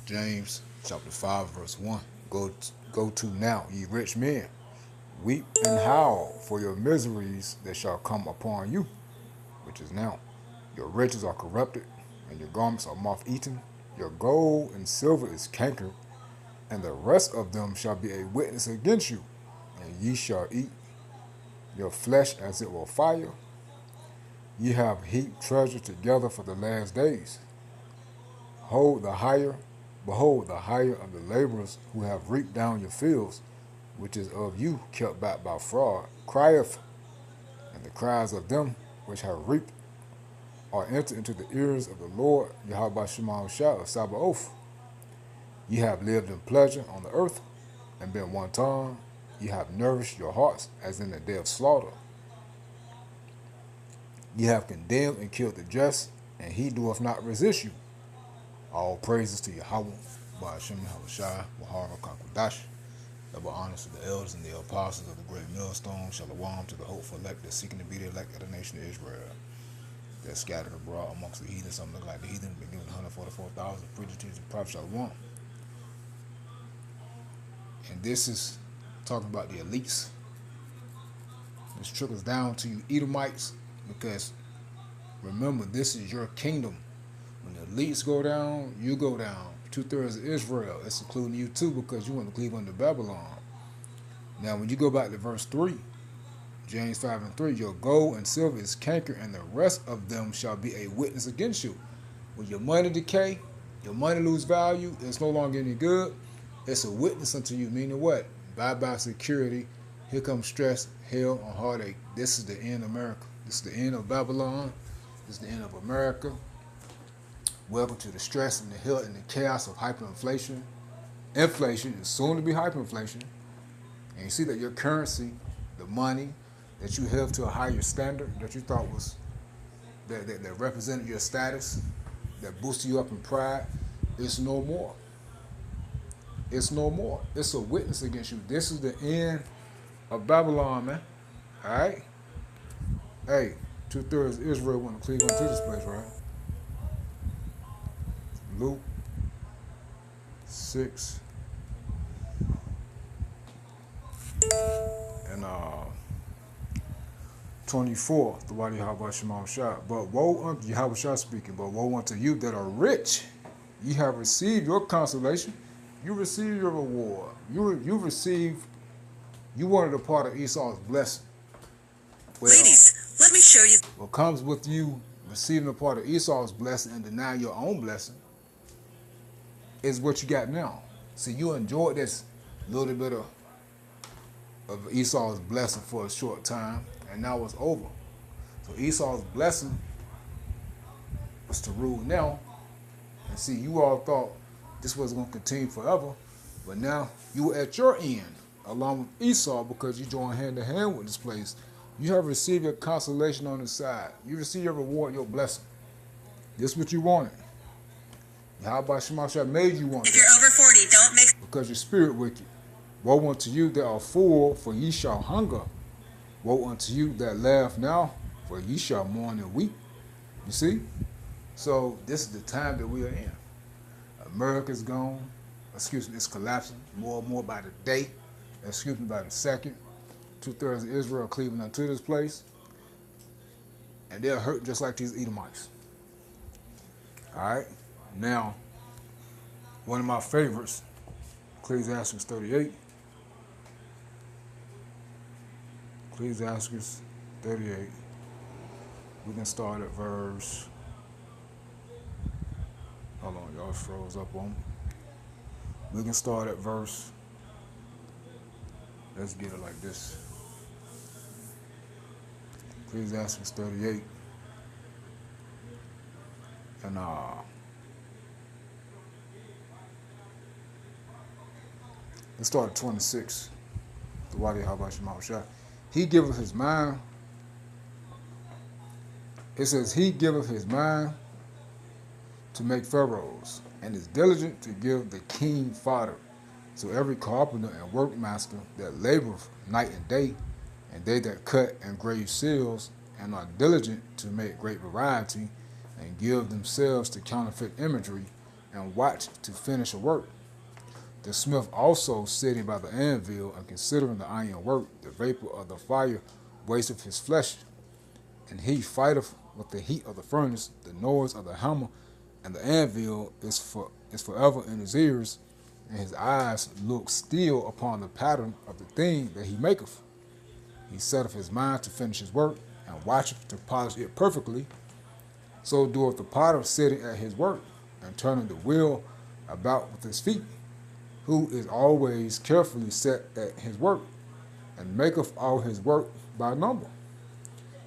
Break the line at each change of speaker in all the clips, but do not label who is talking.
James chapter 5 verse 1. Go to now, ye rich men, weep and howl for your miseries that shall come upon you, which is now. Your riches are corrupted, and your garments are moth eaten. Your gold and silver is cankered, and the rest of them shall be a witness against you, and ye shall eat your flesh as it were fire. Ye have heaped treasure together for the last days. Hold the hire, Behold, the hire of the laborers who have reaped down your fields, which is of you kept back by fraud, crieth, and the cries of them which have reaped are entered into the ears of the Lord Yahweh Shema Shah of Sabaoth. Ye have lived in pleasure on the earth, and been wanton. Ye have nourished your hearts as in the day of slaughter. Ye have condemned and killed the just, and he doeth not resist you. All praises to Yahweh, Ba'ashem Yahushai, Wahara Kakudash. Double honors to the elders and the apostles of the great millstone. Shalom to the hopeful elect that seeking to be the elect of the nation of Israel. They're scattered abroad amongst the heathen. Some look like the heathen, been given 144,000 preachers, teachers, prophets, Shalom. And this is talking about the elites. This trickles down to you Edomites, because remember, this is your kingdom. When the elites go down, you go down. 2/3 of Israel, it's including you too, because you want to cleave under Babylon. Now, when you go back to verse 3, James 5 and 3, your gold and silver is canker, and the rest of them shall be a witness against you. When your money decay, your money lose value, it's no longer any good, it's a witness unto you, meaning what? Bye-bye security, here comes stress, hell, and heartache. This is the end of America. This is the end of Babylon. This is the end of America. Welcome to the stress and the hell and the chaos of hyperinflation. Inflation is soon to be hyperinflation. And you see that your currency, the money that you held to a higher standard, that you thought was, that represented your status, that boosted you up in pride, it's no more. It's no more. It's a witness against you. This is the end of Babylon, man. All right? Hey, 2/3 of Israel went to Cleveland to this place, right? Luke 6 and 24, the Wadi Yahweh Shema Shah. But woe unto Yahweh Shah speaking, but woe unto you that are rich. Ye have received your consolation. You received your reward. You wanted a part of Esau's blessing. Well, ladies, let me show you. What comes with you receiving a part of Esau's blessing and denying your own blessing is what you got now. See, you enjoyed this little bit of Esau's blessing for a short time, and now it's over. So Esau's blessing was to rule now. And see, you all thought this was going to continue forever, but now you were at your end, along with Esau, because you joined hand to hand with this place. You have received your consolation on the side. You received your reward, your blessing. This is what you wanted. Yahweh Shema Shah made you want. If you're over 40, don't mix. Because your spirit wicked. Woe unto you that are full, for ye shall hunger. Woe unto you that laugh now, for ye shall mourn and weep. You see? So this is the time that we are in. America's gone. Excuse me, it's collapsing more and more by the day. Excuse me, by the second. 2/3 of Israel cleaving unto this place. And they're hurt just like these Edomites. Alright? Now, one of my favorites, Ecclesiastes 38. Ecclesiastes 38. We can start at verse. Hold on, y'all froze up on me. We can start at verse. Let's get it like this. Ecclesiastes 38. And let's start at 26. The Wadi Yahweh Shema Shah. He giveth his mind. It says, he giveth his mind to make furrows, and is diligent to give the king fodder. So every carpenter and workmaster that laboreth night and day, and they that cut and grave seals, and are diligent to make great variety, and give themselves to counterfeit imagery, and watched to finish a work. The smith also sitting by the anvil and considering the iron work, the vapor of the fire wasteth his flesh, and he fighteth with the heat of the furnace. The noise of the hammer and the anvil is forever in his ears, and his eyes look still upon the pattern of the thing that he maketh. He setteth his mind to finish his work, and watcheth to polish it perfectly. So doeth the potter sitting at his work, and turning the wheel about with his feet, who is always carefully set at his work, and maketh all his work by number.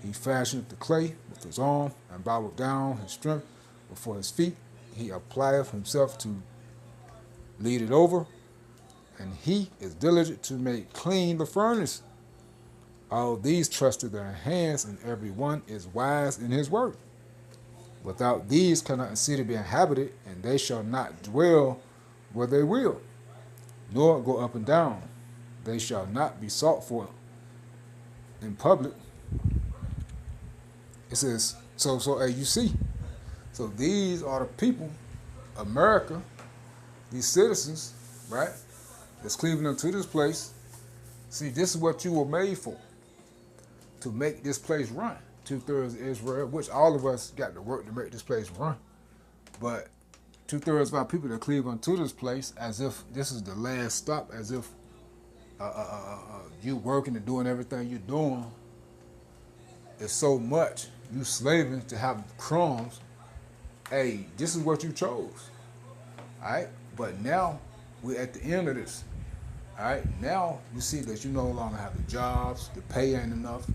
He fashioneth the clay with his arm, and boweth down his strength before his feet. He applieth himself to lead it over, and he is diligent to make clean the furnace. All these trusted their hands, and every one is wise in his work. Without these cannot a city be inhabited, and they shall not dwell where they will, nor go up and down. They shall not be sought for in public. It says, so as you see. So these are the people, America, these citizens, right, that's cleaving unto this place. See, this is what you were made for, to make this place run. 2/3 of Israel, which all of us got to work to make this place run. But 2/3 of our people that cleave unto this place as if this is the last stop, as if you working and doing everything you're doing is so much. You slaving to have crumbs. Hey, this is what you chose. All right? But now we're at the end of this. All right? Now you see that you no longer have the jobs, the pay ain't enough.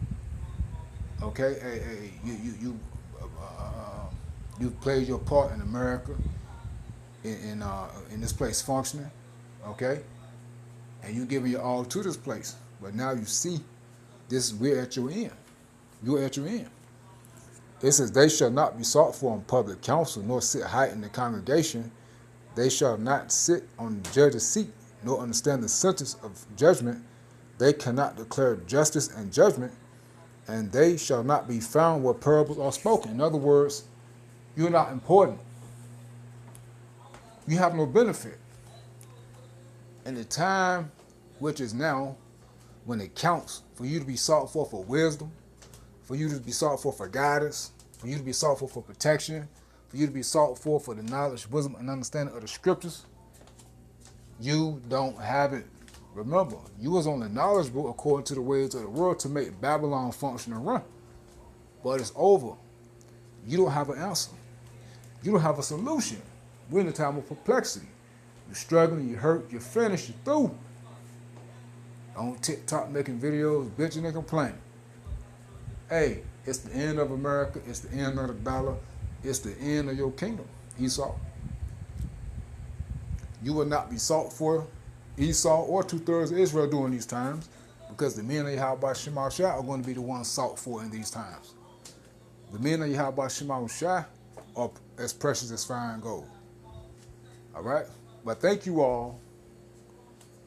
Okay? Hey, you've played your part in America, in this place functioning. Okay? And you giving your all to this place. But now you see this, we're at your end. You're at your end. It says, they shall not be sought for in public council, nor sit high in the congregation. They shall not sit on the judge's seat, nor understand the sentence of judgment. They cannot declare justice and judgment, and they shall not be found where parables are spoken. In other words, you're not important. You have no benefit. In the time which is now, when it counts for you to be sought for wisdom, for you to be sought for guidance, for you to be sought for protection, for you to be sought for the knowledge, wisdom, and understanding of the scriptures, you don't have it. Remember, you was only knowledgeable according to the ways of the world to make Babylon function and run. But it's over. You don't have an answer. You don't have a solution. We're in a time of perplexity. You're struggling, you're hurt, you're finished, you're through. On TikTok making videos, bitching and complaining. Hey, it's the end of America. It's the end of the dollar. It's the end of your kingdom, Esau. You will not be sought for, Esau or 2/3 of Israel during these times, because the men of Yahweh Shema Shai are going to be the ones sought for in these times. The men of Yahweh Shema Shai are as precious as fine gold. All right? But thank you all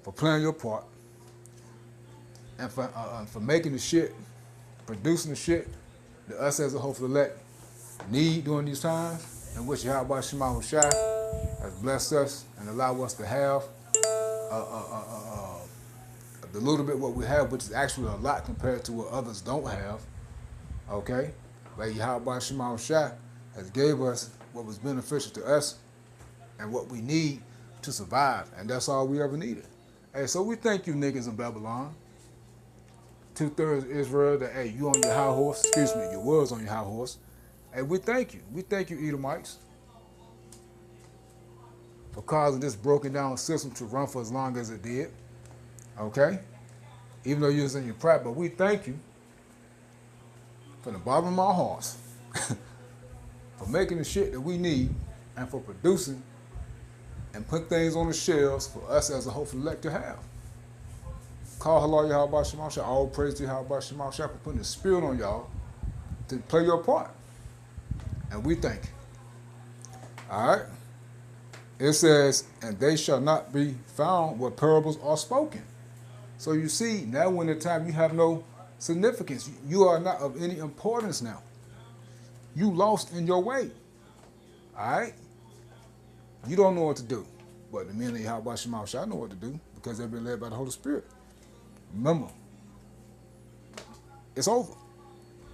for playing your part and for making the shit, producing the shit that us as a hopeful elect need during these times, in which Yahweh Shema Shai has blessed us and allowed us to have the little bit what we have, which is actually a lot compared to what others don't have. Okay? But Yahweh Shema Shai has gave us what was beneficial to us and what we need to survive, and that's all we ever needed. Hey, so we thank you niggas in Babylon. 2/3 Israel, that, hey, you on your high horse, excuse me, you was on your high horse. Hey, we thank you. We thank you, Edomites, for causing this broken down system to run for as long as it did. Okay? Even though you was in your pride, but we thank you from the bottom of my heart for making the shit that we need and for producing and put things on the shelves for us as a hopeful elect to have. Call Halal Yahweh Shema Shai. All praise to Yahweh Shema Shai for putting the spirit on y'all to play your part. And we thank you. All right? It says, and they shall not be found where parables are spoken. So you see, now when the time you have no significance, you are not of any importance now. You lost in your way. All right? You don't know what to do. But the men of Yahweh Shema Shai know what to do because they've been led by the Holy Spirit. Remember, it's over.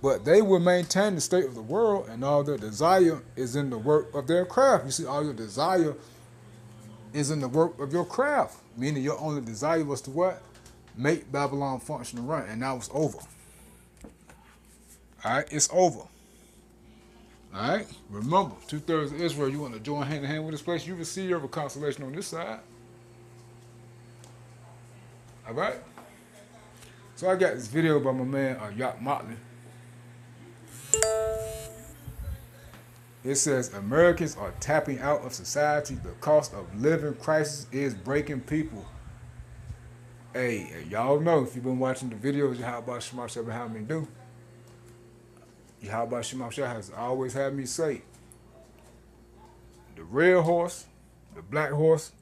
But they will maintain the state of the world, and all their desire is in the work of their craft. You see, all your desire is in the work of your craft. Meaning your only desire was to what? Make Babylon function and run. And now it's over. Alright, it's over. Alright? Remember, 2/3 of Israel, you want to join hand in hand with this place, you receive your consolation on this side. Alright? So I got this video by my man Yacht Motley. It says Americans are tapping out of society. The cost of living crisis is breaking people. Hey, y'all know if you've been watching the videos, Yahweh Shema Shai been having me do. Yahweh Shema Shai has always had me say, the red horse, the black horse,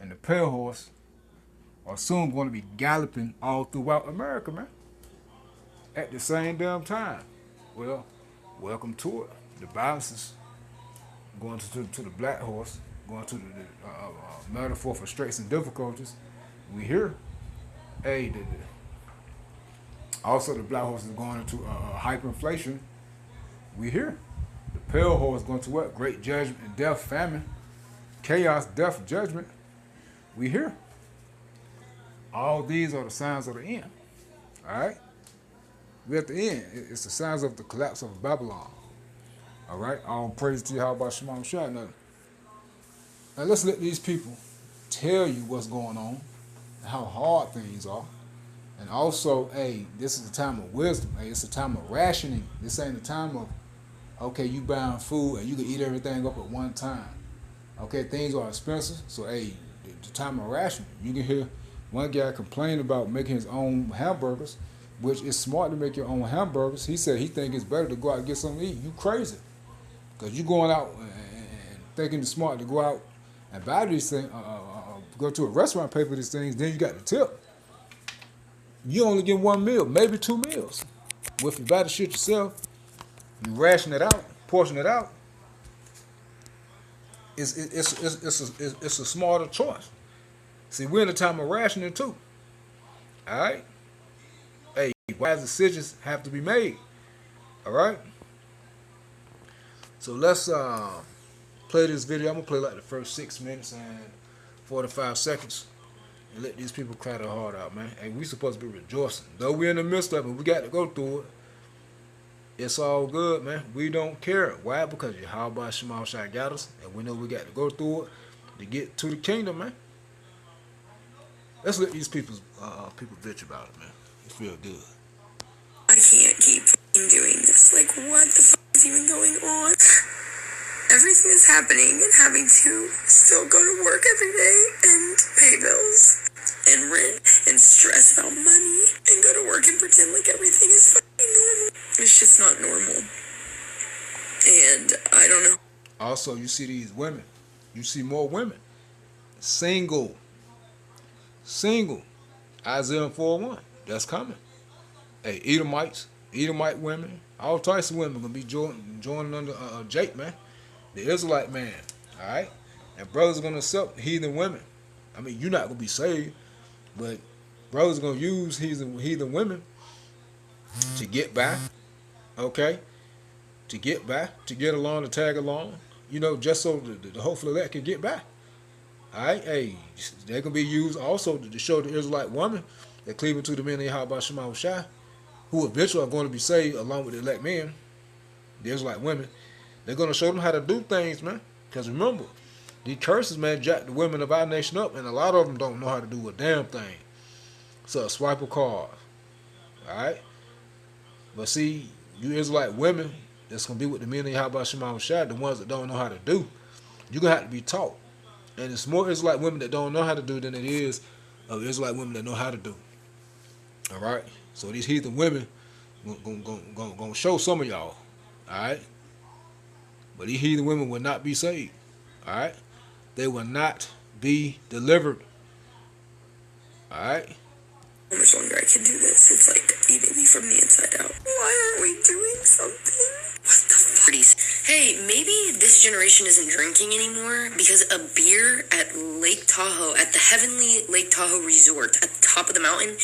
and the pale horse are soon going to be galloping all throughout America, man. At the same damn time. Well, welcome to it. The balances going to the black horse, going to the metaphor for straits and difficulties. We here. Hey, also the black horse is going into hyperinflation. We here. The pale horse going to what? Great judgment and death, famine, chaos, death, judgment. We here. All these are the signs of the end. All right? We're at the end. It's the signs of the collapse of Babylon. All right? All praise to Yahweh Shema Shai. Now let's let these people tell you what's going on, and how hard things are. And also, hey, this is a time of wisdom. Hey, it's a time of rationing. This ain't a time of, okay, you buying food and you can eat everything up at one time. Okay, things are expensive. So, hey, the time of rationing. You can hear one guy complain about making his own hamburgers, which is smart to make your own hamburgers. He said he think it's better to go out and get something to eat. You crazy. Because you going out and thinking it's smart to go out and buy these things, go to a restaurant, pay for these things, then you got the tip. You only get one meal, maybe 2 meals. Well, if you buy the shit yourself, you ration it out, portion it out. It's a smarter choice. See, we're in a time of rationing too. All right. Hey, wise decisions have to be made. All right. So let's play this video. I'm gonna play like the first 6 minutes and 45 seconds. And let these people cry their heart out, man. Hey, we supposed to be rejoicing. Though we're in the midst of it, we got to go through it. It's all good, man. We don't care. Why? Because Yahweh Shema Shai got us, and we know we got to go through it to get to the kingdom, man. Let's let these people bitch about it, man. It feel good.
I can't keep doing this. Like, what the fuck is even going on? Everything is happening and having to still go to work every day and pay bills and rent and stress about money and go to work and pretend like everything is fucking normal. It's just not normal. And I don't know.
Also, you see these women. You see more women. Single. Isaiah 4:1. That's coming. Hey, Edomite women, all types of women gonna be joining under Jake, man. The Israelite man, all right? And brothers are going to accept heathen women. I mean, you're not going to be saved, but brothers are going to use heathen women to get by, okay? To get by, to get along, to tag along, you know, just so the hopefully that can get by. All right? Hey, they can be used also to show the Israelite woman that cleaving to the men of Yahweh Shema Shai, who eventually are going to be saved along with the elect men, the Israelite women. They're going to show them how to do things, man. Because remember, these curses, man, jack the women of our nation up, and a lot of them don't know how to do a damn thing. So swipe a card. All right? But see, you Israelite women that's going to be with the men of Yahweh Shema Shai, the ones that don't know how to do, you're going to have to be taught. And it's more Israelite women that don't know how to do than it is of Israelite women that know how to do. All right? So these heathen women going to show some of y'all. All right? But these heathen women will not be saved. Alright? They will not be delivered. Alright?
How much longer I can do this? It's like eating me from the inside out. Why aren't we doing something? What the 40s. Hey, maybe this generation isn't drinking anymore because a beer at Lake Tahoe, at the Heavenly Lake Tahoe Resort at the top of the mountain,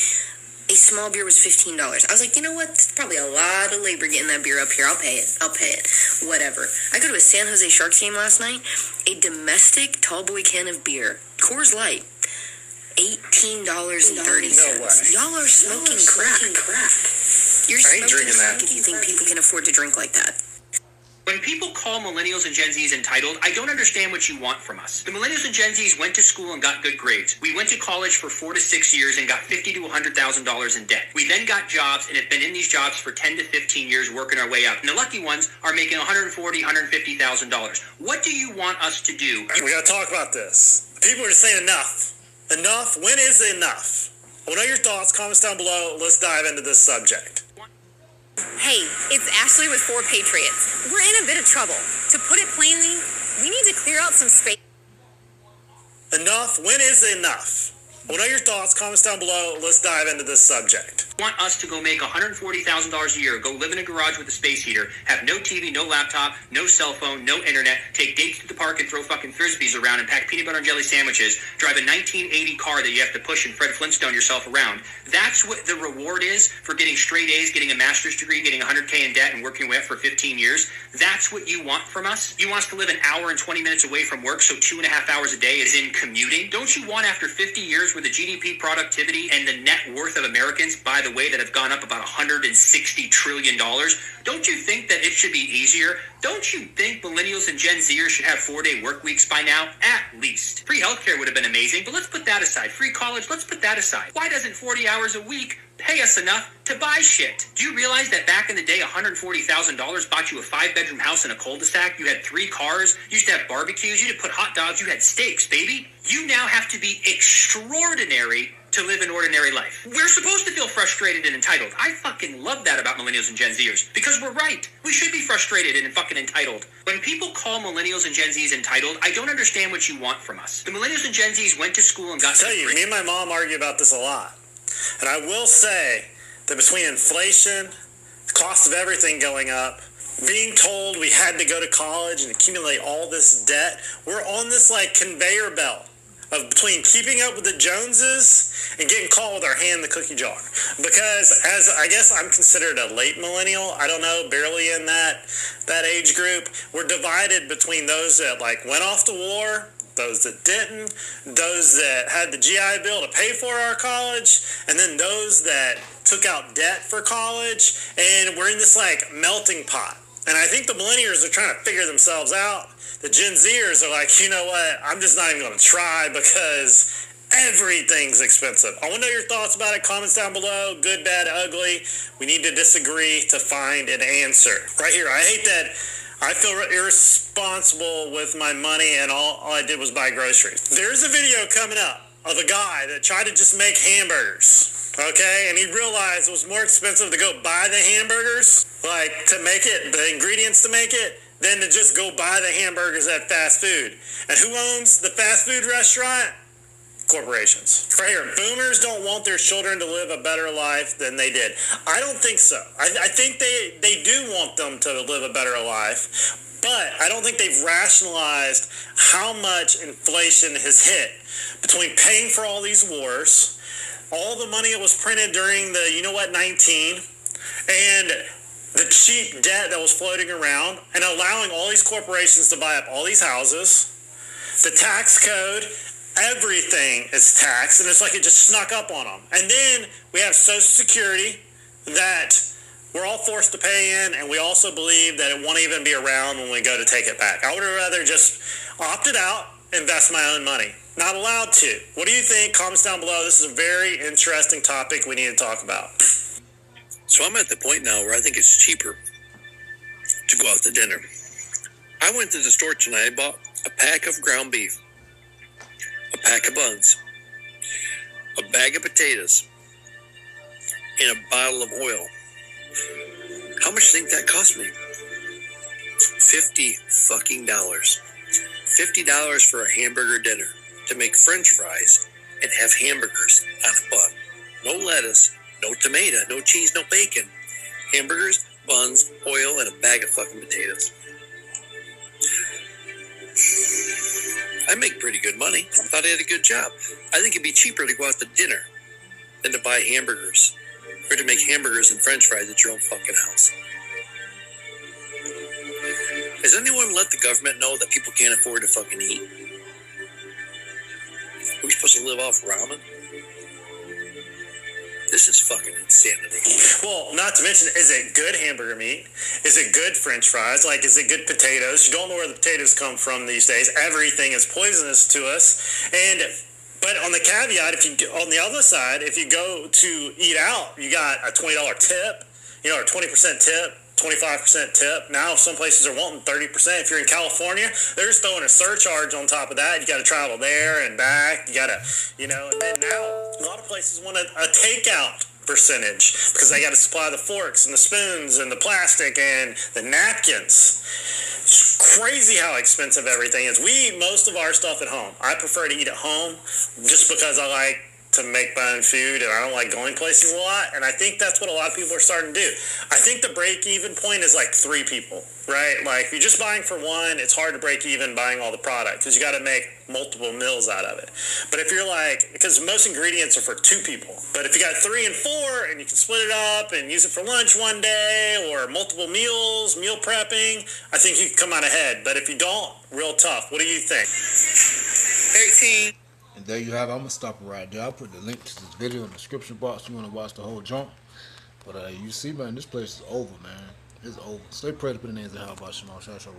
a small beer was $15. I was like, you know what? It's probably a lot of labor getting that beer up here. I'll pay it. Whatever. I go to a San Jose Sharks game last night. A domestic tall boy can of beer, Coors Light, $18.30.
No way.
Y'all are smoking crack. You're
I ain't
smoking
drinking
crack
that.
if you think people can afford to drink like that.
When people call millennials and Gen Zs entitled, I don't understand what you want from us. The millennials and Gen Zs went to school and got good grades. We went to college for 4 to 6 years and got $50,000 to $100,000 in debt. We then got jobs and have been in these jobs for 10 to 15 years working our way up. And the lucky ones are making $140,000, $150,000. What do you want us to do?
We got to talk about this. People are just saying enough. Enough? When is enough? I want to know your thoughts. Comments down below. Let's dive into this subject.
Hey, it's Ashley with 4 Patriots. We're in a bit of trouble. To put it plainly, we need to clear out some space.
Enough? When is enough? I want to know your thoughts. Comments down below. Let's dive into this subject.
Want us to go make $140,000 a year, go live in a garage with a space heater, have no TV, no laptop, no cell phone, no internet, take dates to the park and throw fucking Frisbees around and pack peanut butter and jelly sandwiches, drive a 1980 car that you have to push and Fred Flintstone yourself around. That's what the reward is for getting straight A's, getting a master's degree, getting $100K in debt and working your way up for 15 years. That's what you want from us? You want us to live an hour and 20 minutes away from work, so 2.5 hours a day is in commuting? Don't you want, after 50 years with the GDP productivity and the net worth of Americans, by the way, that have gone up about $160 trillion, don't you think that it should be easier? Don't you think millennials and Gen Zers should have 4-day work weeks by now? At least. Free healthcare would have been amazing, but let's put that aside. Free college, let's put that aside. Why doesn't 40 hours a week pay us enough to buy shit? Do you realize that back in the day, $140,000 bought you a 5-bedroom house in a cul-de-sac? You had 3 cars. You used to have barbecues. You had to put hot dogs. You had steaks, baby. You now have to be extraordinary to live an ordinary life. We're supposed to feel frustrated and entitled. I fucking love that about millennials and Gen Zers, because we're right. We should be frustrated and fucking entitled. When people call millennials and Gen Zs entitled, I don't understand what you want from us. The millennials and Gen Zs went to school and got...
I tell you, me and my mom argue about this a lot. And I will say that between inflation, the cost of everything going up, being told we had to go to college and accumulate all this debt, we're on this like conveyor belt of between keeping up with the Joneses and getting caught with our hand in the cookie jar. Because as I guess I'm considered a late millennial, I don't know, barely in that age group, we're divided between those that like went off to war, those that didn't, those that had the GI Bill to pay for our college, and then those that took out debt for college, and we're in this like melting pot. And I think the millennials are trying to figure themselves out. The Gen Zers are like, you know what, I'm just not even going to try because everything's expensive. I want to know your thoughts about it. Comments down below. Good, bad, ugly. We need to disagree to find an answer. Right here, I hate that I feel irresponsible with my money and all I did was buy groceries. There's a video coming up of a guy that tried to just make hamburgers, okay? And he realized it was more expensive to go buy the hamburgers, like to make it, the ingredients to make it, than to just go buy the hamburgers at fast food. And who owns the fast food restaurant? Corporations. Right here, boomers don't want their children to live a better life than they did. I don't think so. I think they do want them to live a better life, but I don't think they've rationalized how much inflation has hit between paying for all these wars, all the money that was printed during the 19, and the cheap debt that was floating around, and allowing all these corporations to buy up all these houses, the tax code. Everything is taxed, and it's like it just snuck up on them. And then we have Social Security that we're all forced to pay in, and we also believe that it won't even be around when we go to take it back. I would rather just opt it out, invest my own money. Not allowed to. What do you think? Comments down below. This is a very interesting topic we need to talk about.
So I'm at the point now where I think it's cheaper to go out to dinner. I went to the store tonight and bought a pack of ground beef, a pack of buns, a bag of potatoes, and a bottle of oil. How much do you think that cost me? $50 fucking dollars. $50 for a hamburger dinner to make French fries and have hamburgers on a bun. No lettuce, no tomato, no cheese, no bacon. Hamburgers, buns, oil, and a bag of fucking potatoes. I make pretty good money. I thought I had a good job. I think it'd be cheaper to go out to dinner than to buy hamburgers or to make hamburgers and french fries at your own fucking house. Has anyone let the government know that people can't afford to fucking eat? Are we supposed to live off ramen? This is fucking insanity.
Well, not to mention, is it good hamburger meat? Is it good french fries? Like, is it good potatoes? You don't know where the potatoes come from these days. Everything is poisonous to us. But on the caveat, on the other side, if you go to eat out, you got a $20 tip, or 20% tip, 25% tip. Now some places are wanting 30%. If you're in California, they're just throwing a surcharge on top of that. You got to travel there and back. You got to, and then now a lot of places want a takeout percentage because they got to supply the forks and the spoons and the plastic and the napkins. It's crazy how expensive everything is. We eat most of our stuff at home. I prefer to eat at home just because I like to make my own food and I don't like going places a lot, and I think that's what a lot of people are starting to do. I think the break-even point is like 3 people, right? Like, if you're just buying for one, it's hard to break even buying all the product because you got to make multiple meals out of it. But if you're because most ingredients are for 2 people, but if you got 3 and 4 and you can split it up and use it for lunch one day or multiple meals, meal prepping, I think you can come out ahead. But if you don't, real tough. What do you think?
13.
And there you have it. I'm going to stop it right there. I'll put the link to this video in the description box if you want to watch the whole jump. But you see, man, this place is over, man. It's over. Stay prayed to put the names in. How about Shema? Shalom.